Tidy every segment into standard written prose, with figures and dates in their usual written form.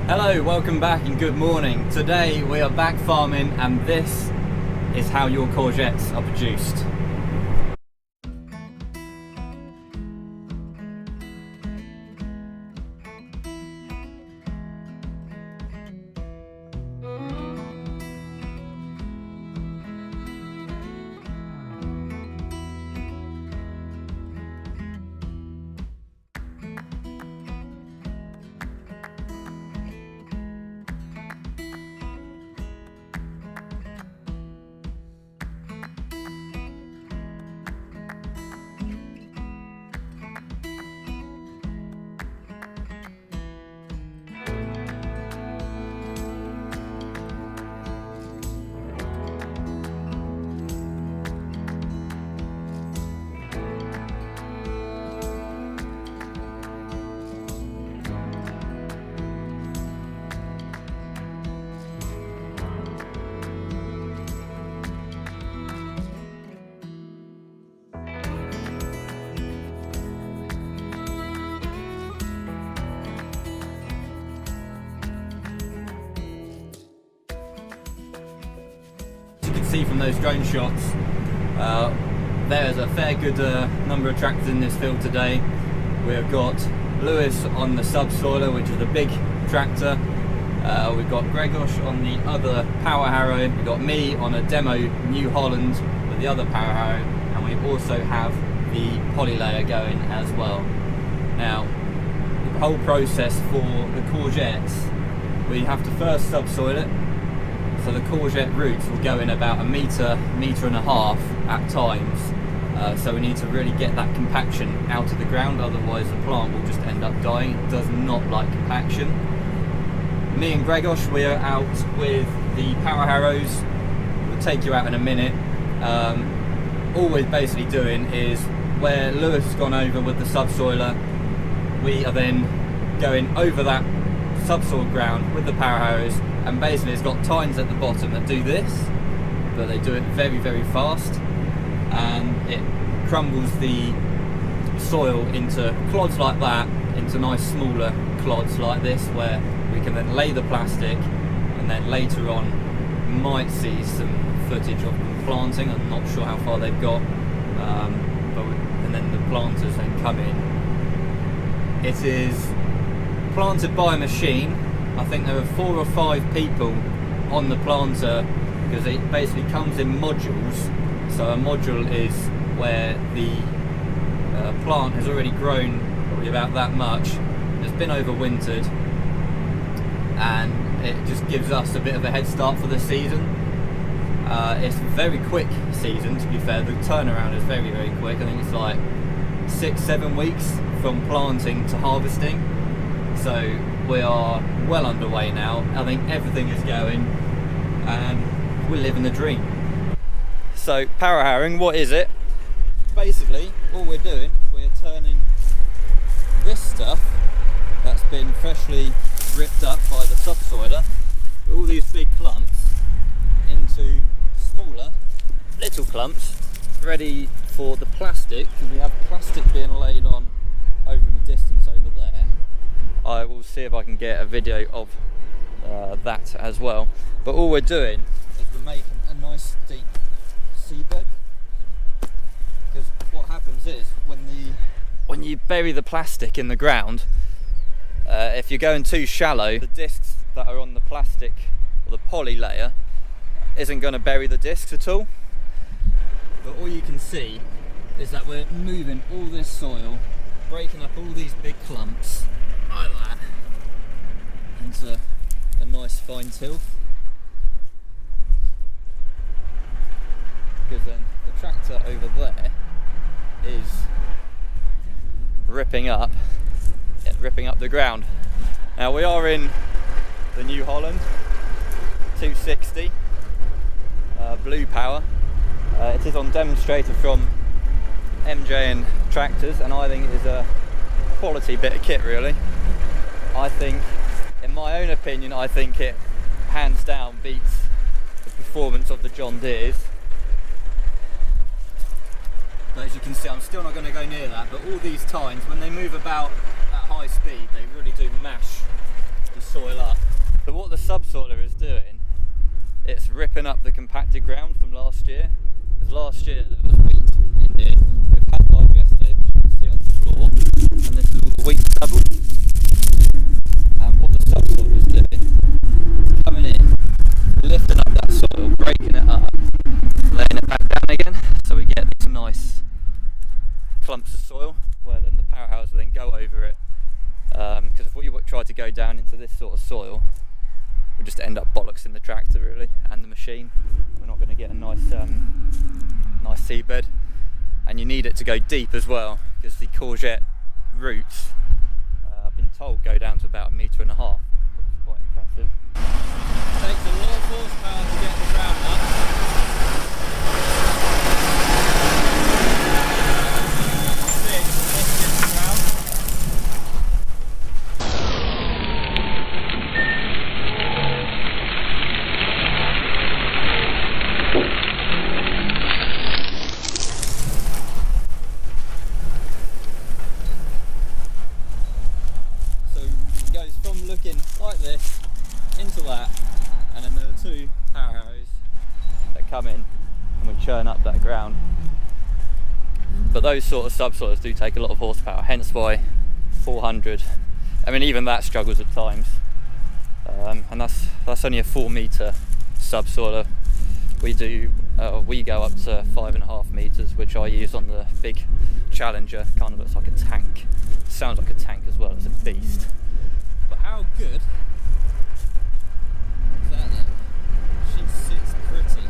Hello, welcome back and good morning. Today we are back farming and this is how your courgettes are produced. See from those drone shots, there's a fair good number of tractors in this field today. We've got Lewis on the subsoiler, which is a big tractor. We've got Gregos on the other power harrow. We've got me on a demo New Holland with the other power harrow, and we also have the poly layer going as well. Now, the whole process for the courgettes, we have to first subsoil it. So the courgette roots will go in about a metre and a half at times. So we need to really get that compaction out of the ground, otherwise the plant will just end up dying. It does not like compaction. Me and Gregos, we are out with the power harrows. We'll take you out in a minute. All we're basically doing is where Lewis has gone over with the subsoiler, we are then going over that subsoil ground with the power harrows. And basically it's got tines at the bottom that do this, but they do it very, very fast, and it crumbles the soil into clods like that, into nice smaller clods like this, where we can then lay the plastic, and then later on you might see some footage of them planting. I'm not sure how far they've got, and then the planters then come in. It is planted by a machine. I think there were 4 or 5 people on the planter, because it basically comes in modules. So a module is where the plant has already grown probably about that much, it's been overwintered, and it just gives us a bit of a head start for the season. It's a very quick season, to be fair. The turnaround is very, very quick. I think it's like 6-7 weeks from planting to harvesting. So we are well underway now. I think everything is going and we're living the dream. So power harrowing, what is it? Basically all we're doing, we're turning this stuff that's been freshly ripped up by the subsoiler, all these big clumps, into smaller little clumps ready for the plastic, because we have plastic being laid on over in the distance over there. I will see if I can get a video of that as well. But all we're doing is we're making a nice deep seabed, because what happens is when you bury the plastic in the ground, if you're going too shallow, the discs that are on the plastic or the poly layer isn't going to bury the discs at all. But all you can see is that we're moving all this soil, breaking up all these big clumps like that into a nice fine tilth, because then the tractor over there is ripping up the ground. Now we are in the New Holland 260 blue power. It is on demonstrator from MJ and Tractors, and I think it is a quality bit of kit really. I think, in my own opinion, I think it hands down beats the performance of the John Deeres. But as you can see, I'm still not going to go near that, but all these tines, when they move about at high speed, they really do mash the soil up. the subsoiler is doing, it's ripping up the compacted ground from last year. Because last year there was wheat in here. We've had digested, you can see on the floor, and this is all the wheat stubble. And what the subsoiler is doing is coming in, lifting up that soil, breaking it up, laying it back down again, so we get these nice clumps of soil where then the powerhouse will then go over it. Because if we try to go down into this sort of soil, we'll just end up bollocks in the tractor really and the machine. We're not going to get a nice seedbed, and you need it to go deep as well, because the courgette roots, I've been told, go down to about 1.5 meters, which is quite impressive. It takes a lot of horsepower to get the ground up. Like this into that, and then there are 2 power harrows that come in and we churn up that ground. But those sort of subsoilers do take a lot of horsepower, hence why 400. I mean, even that struggles at times, and that's only a 4 meter subsoiler. We go up to 5.5 meters, which I use on the big Challenger. Kind of looks like a tank. Sounds like a tank as well. It's a beast. But how good is that then? She sits pretty.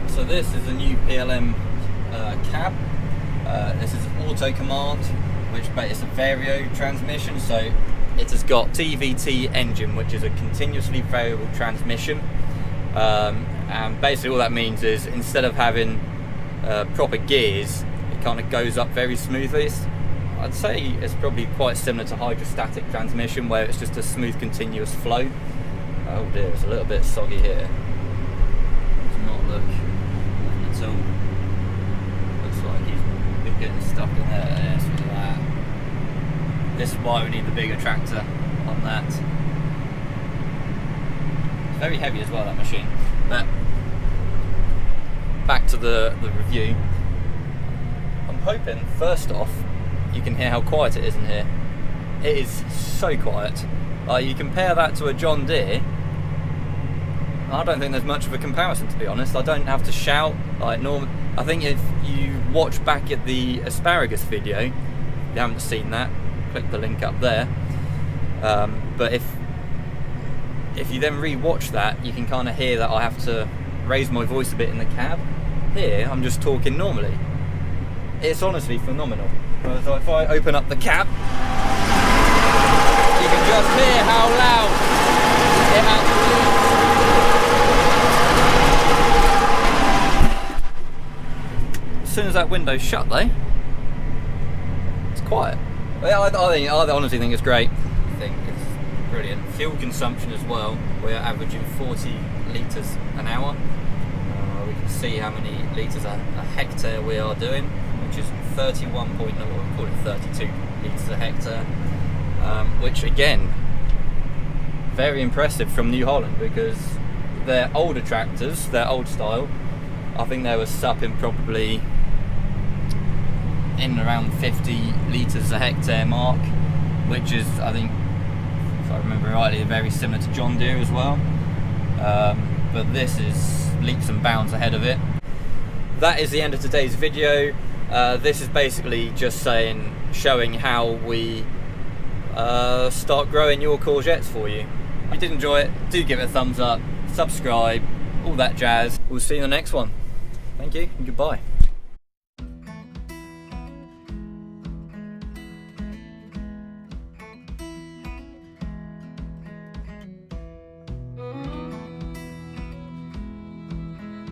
So this is a new PLM cab. This is auto command, which it's a vario transmission, so it has got TVT engine, which is a continuously variable transmission, and basically all that means is instead of having proper gears, it kind of goes up very smoothly. I'd say it's probably quite similar to hydrostatic transmission, where it's just a smooth continuous flow. Oh dear, it's a little bit soggy here. Does not look at all. Looks like he's been getting stuck in there. So that. This is why we need the bigger tractor on that. It's very heavy as well, that machine. But back to the review. I'm hoping, first off, you can hear how quiet it is in here. It is so quiet. You compare that to a John Deere, I don't think there's much of a comparison, to be honest. I don't have to shout like normal. I think if you watch back at the asparagus video, if you haven't seen that, click the link up there. But if you then re-watch that, you can kind of hear that I have to raise my voice a bit in the cab. Here, I'm just talking normally. It's honestly phenomenal. So if I open up the cab, you can just hear how loud it actually is. As soon as that window's shut though, it's quiet. I honestly think it's great. I think it's brilliant. Fuel consumption as well, we're averaging 40 litres an hour. We can see how many litres a hectare we are doing, which is 31 point, no, we'll call it 32 litres a hectare, which again, very impressive from New Holland, because their older tractors, their old style, I think they were supping probably in around 50 litres a hectare mark, which is, I think, if I remember rightly, very similar to John Deere as well. But this is leaps and bounds ahead of it. That is the end of today's video. This is basically just showing how we start growing your courgettes for you. If you did enjoy it, do give it a thumbs up, subscribe, all that jazz. We'll see you in the next one. Thank you and goodbye.